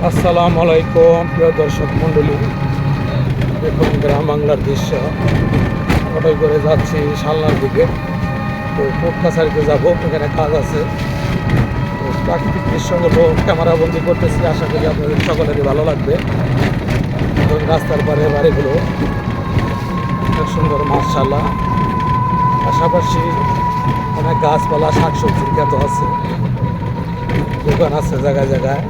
আসসালামু আলাইকুম প্রিয় দর্শক মণ্ডলী, দেখুন গ্রাম বাংলার দৃশ্য। অটোয় করে যাচ্ছি শালনার দিকে। তো কোর্ট কাছারিতে যাবো, এখানে কাজ আছে। তো প্রাকৃতিক দৃশ্যগুলো ক্যামেরাবন্দি করতেছি, আশা করি আপনাদের সকলেরই ভালো লাগবে। এবং রাস্তার পারে বাড়িগুলো অনেক সুন্দর মাশাআল্লাহ। পাশাপাশি অনেক গাছপালা, শাকসবজির ক্ষেত আছে, দোকান আছে জায়গায় জায়গায়।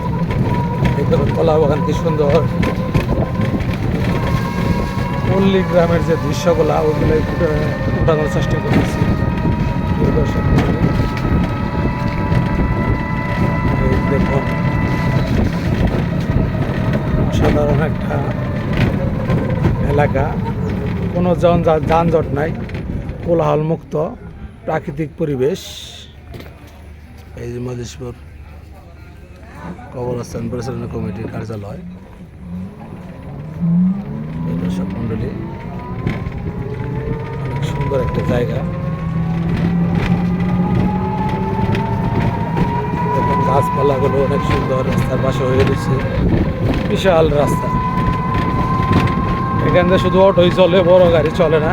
দেখুন কলা বাগান কি সুন্দর। পল্লী গ্রামের যে দৃশ্যগুলা ওগুলো উঠানোর চেষ্টা করতেছি। দেখুন অসাধারণ একটা এলাকা, কোনো যানজট নাই, কোলাহল মুক্ত প্রাকৃতিক পরিবেশ। এই যে মজলিশপুর কবরস্থান পরিচালনা কমিটির কার্যালয়। দর্শক মন্ডলী, অনেক সুন্দর একটা জায়গা। দেখুন গাছপালাগুলো অনেক সুন্দর, রাস্তার পাশে হয়ে গেছে, বিশাল রাস্তা। এখান থেকে শুধু অটোই চলে, বড় গাড়ি চলে না।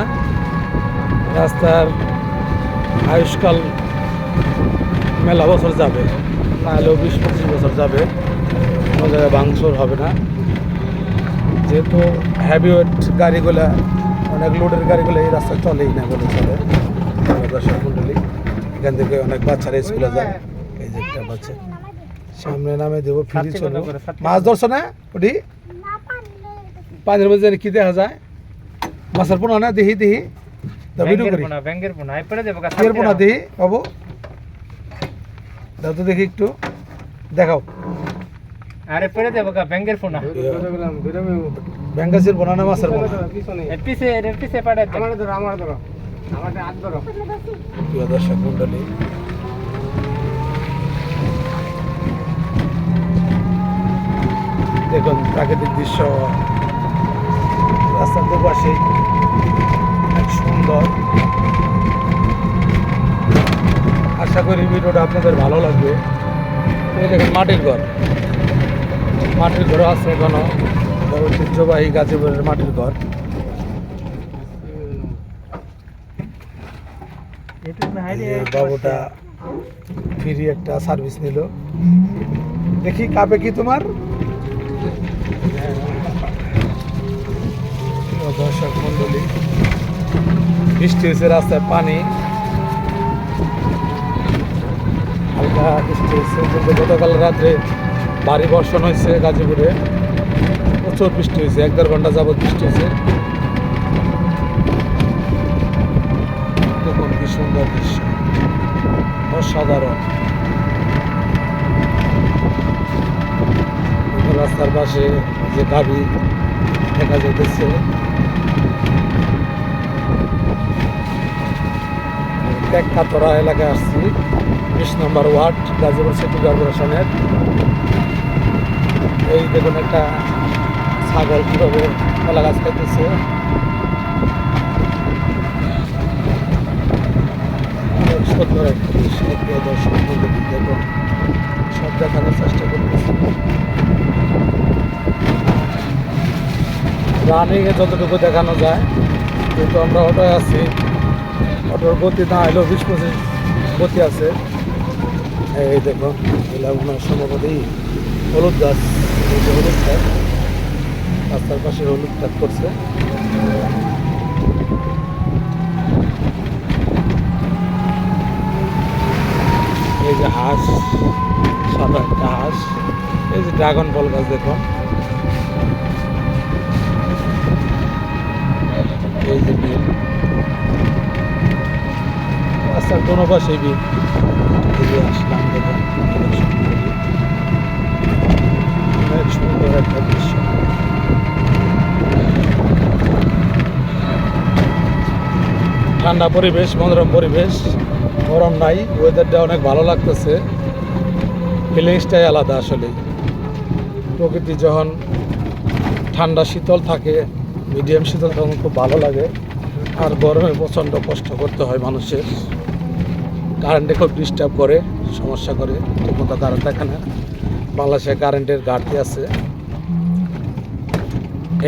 রাস্তার আয়ুষ্কাল মেলা বছর যাবে, না হলেও 20-25 বছর যাবে, কোনো জায়গায় ভাঙচুর হবে না। যেহেতু হ্যাভিওয়েট গাড়িগুলা, অনেক লোডের গাড়িগুলো এই রাস্তায় চলেই না বলে চলে। দর্শক মন্ডলী, এখান থেকে অনেক বাচ্চারা স্কুলে যায়। এই যে একটা বাচ্চা সামনে নামে দেবো, ফিরি চলবো। মাছ ধরছো না ওটি? পানির মধ্যে কি দেখা যায়? মাছের পোনা না? দেখি দেখি ভিডিও করি। পোনা দেখি বাবু, দাও তো দেখি একটু দেখাও। আরে পড়ে দেবো কা ব্যাঙ্গের ফোনা। ব্যাঙ্গাসের পোনা না মাছের পোনা? পিছে পাড়ে দাও। আমার হাত ধরো। প্রিয় দর্শক মন্ডলী, দেখুন প্রাকৃতিক দৃশ্য, রাস্তার দুপাশে অনেক সুন্দর। আশা করি ভিডিওটা আপনাদের ভালো লাগবে। এই দেখুন মাটির ঘর, মাটির ঘর আছে এখনো, ঐতিহ্যবাহী গাজীপুরের মাটির ঘর। বাবুটা ফ্রি একটা সার্ভিস নিল, দেখি কাপে কি তোমার। দর্শক মন্ডলী, বৃষ্টি হয়েছে, রাস্তায় পানি, হালকা বৃষ্টি হয়েছে। কিন্তু গতকাল রাত্রে ভারী বর্ষণ হয়েছে গাজীপুরে, প্রচুর বৃষ্টি হয়েছে, 1-1.5 ঘন্টা যাবৎ বৃষ্টি হয়েছে। দেখুন কি সুন্দর দৃশ্য, অসাধারণ। রাস্তার পাশে যে গাভী দেখা যেতেছে, কাতরা এলাকায় আসছি, 20 নম্বর ওয়ার্ড গাজীপুর সিটি কর্পোরেশনের। এই দেখুন একটা ছাগল কীভাবে কলা গাছ খাইতেছে। অনেক সুন্দর একটা দৃশ্য। দর্শক মন্ডলী, দেখুন সব দেখানোর চেষ্টা করতেছি। রানিংয়ে যতটুকু দেখানো যায়, কিন্তু আমরা অটোয় আছি, অটোর গতি না হলেও 20-25 গতি আছে। এই দেখুন এগুলা মনে হয় সম্ভবতই হলুদ গাছ, এই যে হলুদ গাছ, রাস্তার পাশে হলুদ গাছ করছে। এই যে হাঁস, সাদা একটা হাঁস। এই যে ড্রাগন ফল গাছ দেখুন, এই যে বিল, রাস্তার কোনো পাশে বিল। আসলাম, দেখুন অনেক সুন্দর একটা দৃশ্য। ঠান্ডা পরিবেশ, মনোরম পরিবেশ, গরম নাই, ওয়েদারটা অনেক ভালো লাগতেছে। ফিলিংসটাই আলাদা আসলে। প্রকৃতি যখন ঠান্ডা শীতল থাকে, মিডিয়াম শীতল, তখন খুব ভালো লাগে। আর গরমে প্রচণ্ড কষ্ট করতে হয় মানুষের। কারেন্টে খুব ডিস্টার্ব করে, সমস্যা করে, ঠিকমতো কারেন্ট থাকে না। বাংলাদেশে কারেন্টের ঘাটতি আছে।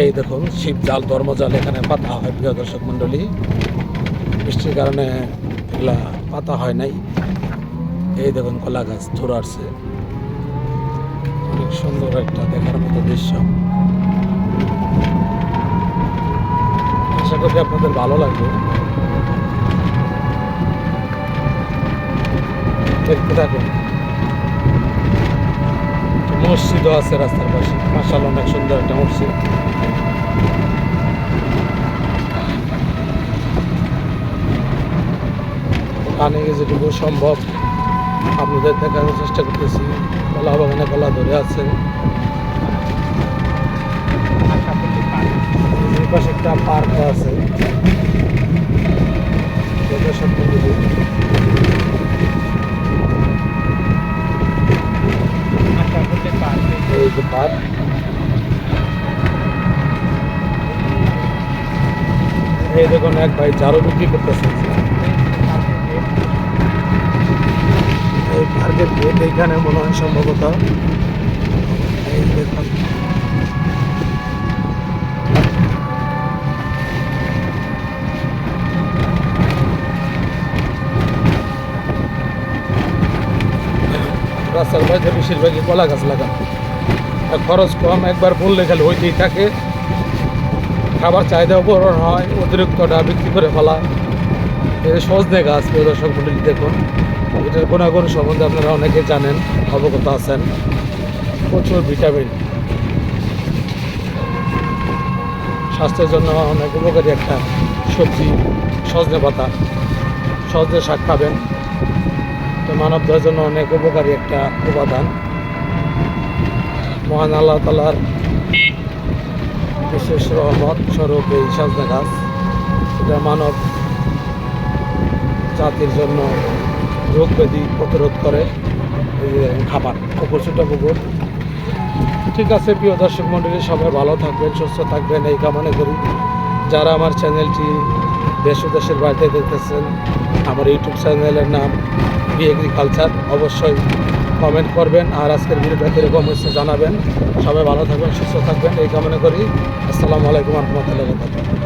এই দেখুন শিবজাল ধর্মজাল এখানে পাতা হয় প্রিয় দর্শক মণ্ডলী, বৃষ্টির কারণে এগুলা পাতা হয় নাই। এই দেখুন কলা গাছ ধরে আসছে, অনেক সুন্দর একটা দেখার মতো দৃশ্য। আশা করি আপনাদের ভালো লাগবে, দেখতে থাকুন। মসজিদও আছে রাস্তার পাশে, মাশাআল্লাহ অনেক সুন্দর একটা মসজিদ। কানে যেটুকু সম্ভব আপনাদের দেখানোর চেষ্টা করতেছি। কলা বাগানে কলা ধরে আছে, এই পাশে একটা পার্ক আছে। এই যে পার্ক, এই দেখুন এক ভাই ঝাড়ু বিক্রি করতেছে। এই পার্কের গেট এইখানে মনে হয় সম্ভবত। এই দেখুন রাস্তার পাশে বেশিরভাগই কলা গাছ লাগানো, আর খরচ কম, একবার বললে খালি হইতেই থাকে। খাবার চাহিদাও বড় হয়, অতিরিক্তটা বিক্রি করে ফেলা। এই সজনে গাছ প্রিয় দর্শক মণ্ডলী দেখুন, এটার গুণাগুণ সম্বন্ধে আপনারা অনেকে জানেন, অবগত আছেন। প্রচুর ভিটামিন, স্বাস্থ্যের জন্য অনেক উপকারী একটা সবজি সজনে পাতা। সজনে শাক খাবেন, তো মানবদের জন্য অনেক উপকারী একটা উপাদান। মহান আল্লাহ তাআলার বিশেষ রহমত স্বরূপ এই সজনে গাছ, এটা মানব জাতির জন্য রোগ ব্যাধি প্রতিরোধ করে। এই যে খাবার পুকুর, ছোটো পুকুর। ঠিক আছে প্রিয় দর্শক মণ্ডলী, সবাই ভালো থাকবেন, সুস্থ থাকবেন এই কামনা করি। যারা আমার চ্যানেলটি দেশ ও দেশের বাইরে দেখতেছেন, আমার ইউটিউব চ্যানেলের নাম বি এগ্রিকালচার, অবশ্যই কমেন্ট করবেন আর আজকের ভিডিওটা কীরকম হচ্ছে জানাবেন। সবাই ভালো থাকবেন, সুস্থ থাকবেন এই কামনা করি। আসসালামু আলাইকুম ওয়া রাহমাতুল্লাহি ওয়া বারাকাতুহু।